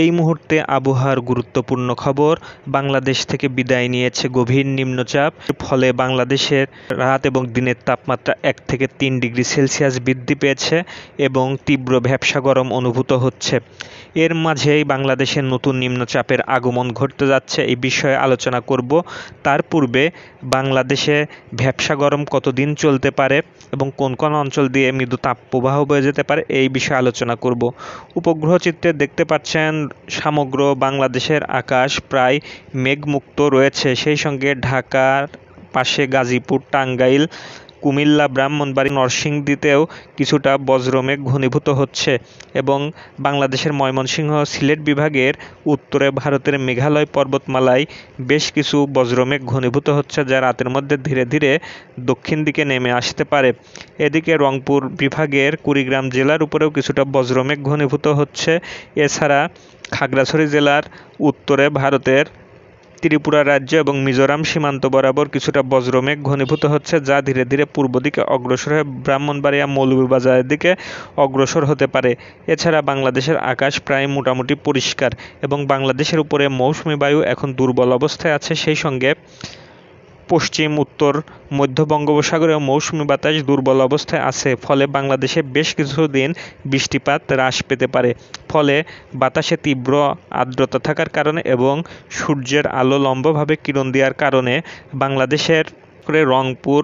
এই মুহূর্তে আবহাওয়ার গুরুত্বপূর্ণ খবর। বাংলাদেশ থেকে বিদায় নিয়েছে গভীর নিম্নচাপ। ফলে বাংলাদেশের রাত এবং দিনের তাপমাত্রা 1 থেকে 3 ডিগ্রি সেলসিয়াস বৃদ্ধি পেয়েছে এবং তীব্র ভ্যাপসা গরম অনুভূত হচ্ছে। এর মাঝেই বাংলাদেশের নতুন নিম্নচাপের আগমন ঘটতে যাচ্ছে, এই বিষয়ে আলোচনা করব। তার পূর্বে বাংলাদেশে ভ্যাপসা গরম কতদিন চলতে পারে এবং কোন কোন অঞ্চল দিয়ে মৃদু তাপপ্রবাহ বয়ে যেতে পারে এই বিষয়ে আলোচনা করব। উপগ্রহ চিত্রে দেখতে পাচ্ছেন সমগ্র বাংলাদেশের আকাশ প্রায় মেঘমুক্ত রয়েছে। সেই সঙ্গে ঢাকার পাশে গাজীপুর, টাঙ্গাইল, কুমিল্লা, ব্রাহ্মণবাড়িয়া, নরসিংদীতেও কিছুটা বজ্রমেঘ ঘনীভূত হচ্ছে এবং বাংলাদেশের ময়মনসিংহ, সিলেট বিভাগের উত্তরে ভারতের মেঘালয় পর্বতমালায় বেশ কিছু বজ্রমেঘ ঘনীভূত হচ্ছে, যা রাতের মধ্যে ধীরে ধীরে দক্ষিণ দিকে নেমে আসতে পারে। এদিকে রংপুর বিভাগের কুড়িগ্রাম জেলার উপরেও কিছুটা বজ্রমেঘ ঘনীভূত হচ্ছে। এছাড়া খাগড়াছড়ি জেলার উত্তরে ভারতের ত্রিপুরা রাজ্য এবং মিজোরাম সীমান্ত বরাবর কিছুটা বজ্রমেঘ ঘনীভূত হচ্ছে, যা ধীরে ধীরে পূর্ব দিকে অগ্রসর হয়ে ব্রাহ্মণবাড়িয়া, মৌলভীবাজারের দিকে অগ্রসর হতে পারে। এছাড়া বাংলাদেশের আকাশ প্রায় মোটামুটি পরিষ্কার এবং বাংলাদেশের উপরে মৌসুমী বায়ু এখন দুর্বল অবস্থায় আছে। সেই সঙ্গে পশ্চিম, উত্তর, মধ্য বঙ্গোপসাগরেও মৌসুমী বাতাস দুর্বল অবস্থায় আছে। ফলে বাংলাদেশে বেশ কিছুদিন বৃষ্টিপাত হ্রাস পেতে পারে। ফলে বাতাসে তীব্র আর্দ্রতা থাকার কারণে এবং সূর্যের আলো লম্বভাবে কিরণ দেওয়ার কারণে বাংলাদেশের রংপুর,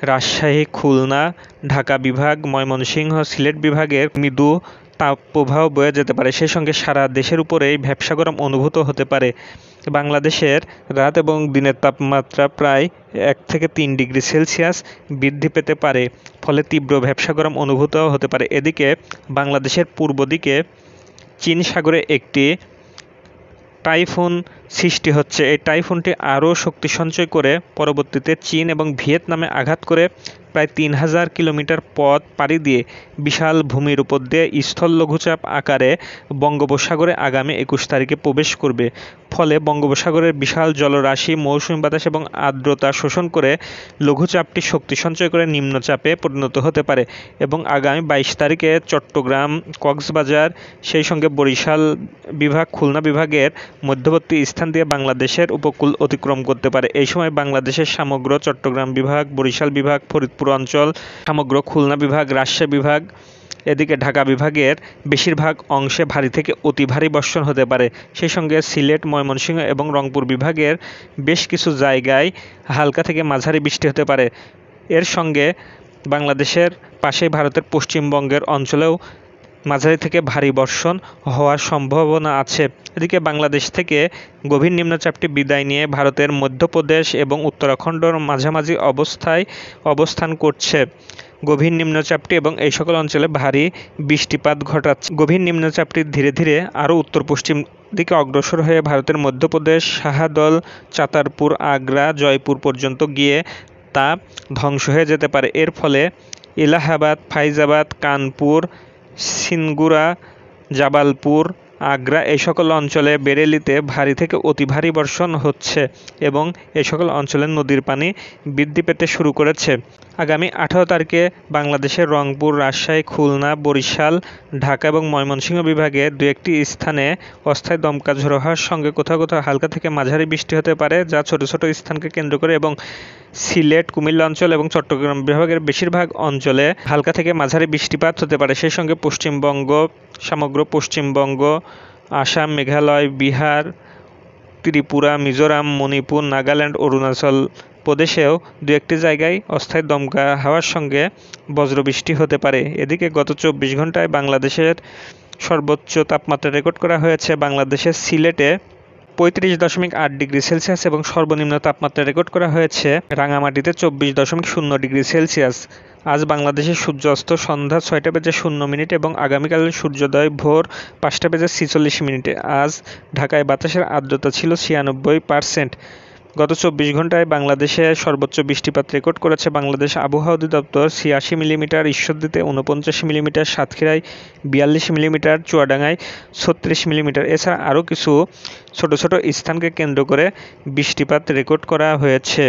রাজশাহী, খুলনা, ঢাকা বিভাগ, ময়মনসিংহ, সিলেট বিভাগের মৃদু তাপপ্রবাহ বয়ে যেতে পারে। সেই সঙ্গে সারা দেশের উপরেই ভ্যাপসা গরম অনুভূত হতে পারে। বাংলাদেশের রাত এবং দিনের তাপমাত্রা প্রায় 1 থেকে 3 ডিগ্রি সেলসিয়াস বৃদ্ধি পেতে পারে। ফলে তীব্র ভ্যাপসা গরম অনুভূত হতে পারে। এদিকে বাংলাদেশের পূর্ব দিকে চীন সাগরে একটি টাইফুন সৃষ্টি হচ্ছে। এই টাইফুনটি আরও শক্তি সঞ্চয় করে পরবর্তীতে চীন এবং ভিয়েতনামে আঘাত করে প্রায় 3000 কিলোমিটার পথ পাড়ি দিয়ে বিশাল ভূমির উপর দিয়ে স্থল লঘুচাপ আকারে বঙ্গোপসাগরে আগামী 21 তারিখে প্রবেশ করবে। ফলে বঙ্গোপসাগরের বিশাল জলরাশি মৌসুমী বাতাস এবং আর্দ্রতা শোষণ করে লঘুচাপটি শক্তি সঞ্চয় করে নিম্নচাপে পরিণত হতে পারে এবং আগামী 22 তারিখে চট্টগ্রাম, কক্সবাজার, সেই সঙ্গে বরিশাল বিভাগ, খুলনা বিভাগের মধ্যবর্তী স্থান দিয়ে বাংলাদেশের উপকূল অতিক্রম করতে পারে। এই সময় বাংলাদেশের সমগ্র চট্টগ্রাম বিভাগ, বরিশাল বিভাগ, ফরিদপুর অঞ্চল, সমগ্র খুলনা বিভাগ, রাজশাহী বিভাগ, এদিকে ঢাকা বিভাগের বেশিরভাগ অংশে ভারী থেকে অতি ভারী বর্ষণ হতে পারে। সেই সঙ্গে সিলেট, ময়মনসিংহ এবং রংপুর বিভাগের বেশ কিছু জায়গায় হালকা থেকে মাঝারি বৃষ্টি হতে পারে। এর সঙ্গে বাংলাদেশের পাশে ভারতের পশ্চিমবঙ্গের অঞ্চলেও মাঝারি থেকে ভারী বর্ষণ হওয়ার সম্ভাবনা আছে। এদিকে বাংলাদেশ থেকে গভীর নিম্নচাপটি বিদায় নিয়ে ভারতের মধ্যপ্রদেশ এবং উত্তরাখণ্ডের মাঝামাঝি অবস্থান করছে। গভীর নিম্নচাপটি এবং এই সকল অঞ্চলে ভারী বৃষ্টিপাত ঘটাচ্ছে। গভীর নিম্নচাপটি ধীরে ধীরে আরও উত্তর পশ্চিম দিকে অগ্রসর হয়ে ভারতের মধ্যপ্রদেশ, শাহদল, চাতারপুর, আগ্রা, জয়পুর পর্যন্ত গিয়ে তা ধ্বংস হয়ে যেতে পারে। এর ফলে এলাহাবাদ, ফাইজাবাদ, কানপুর, সিনগুরা, জাবালপুর, আগ্রা এই সকল অঞ্চলে বেরেলিতে ভারী থেকে অতি ভারী বর্ষণ হচ্ছে এবং এই সকল অঞ্চলের নদীর পানি বৃদ্ধি পেতে শুরু করেছে। আগামী 18 তারিখে বাংলাদেশের রংপুর, রাজশাহী, খুলনা, বরিশাল, ঢাকা এবং ময়মনসিংহ বিভাগে দু একটি স্থানে অস্থায়ী দমকা ঝড়ো হওয়ার সঙ্গে কোথাও কোথাও হালকা থেকে মাঝারি বৃষ্টি হতে পারে, যা ছোট ছোট স্থানকে কেন্দ্র করে এবং সিলেট, কুমিল্লা অঞ্চল এবং চট্টগ্রাম বিভাগের বেশিরভাগ অঞ্চলে হালকা থেকে মাঝারি বৃষ্টিপাত হতে পারে। সেই সঙ্গে পশ্চিমবঙ্গ, সমগ্র পশ্চিমবঙ্গ, আসাম, মেঘালয়, বিহার, ত্রিপুরা, মিজোরাম, মণিপুর, নাগাল্যান্ড, অরুণাচল প্রদেশেও দু একটি জায়গায় অস্থায়ী দমকা হাওয়ার সঙ্গে বজ্রবৃষ্টি হতে পারে। এদিকে গত 24 ঘন্টায় বাংলাদেশের সর্বোচ্চ তাপমাত্রা রেকর্ড করা হয়েছে বাংলাদেশের সিলেটে 35.8 ডিগ্রি সেলসিয়াস এবং সর্বনিম্ন তাপমাত্রা রেকর্ড করা হয়েছে রাঙামাটিতে 24.0 ডিগ্রি সেলসিয়াস। আজ বাংলাদেশের সূর্যাস্ত সন্ধ্যা 6:00 এবং আগামীকাল সূর্যোদয় ভোর 5:46। আজ ঢাকায় বাতাসের আর্দ্রতা ছিল 96%। গত 24 ঘন্টায় বাংলাদেশে সর্বোচ্চ বৃষ্টিপাত রেকর্ড করেছে বাংলাদেশ আবহাওয়া অধিদপ্তর 86 মিলিমিটার, ঈশ্বরদীতে 49 মিলিমিটার, সাতক্ষীরায় 42 মিলিমিটার, চুয়াডাঙ্গায় 36 মিলিমিটার। এছাড়া আরও কিছু ছোট ছোট স্থানকে কেন্দ্র করে বৃষ্টিপাত রেকর্ড করা হয়েছে।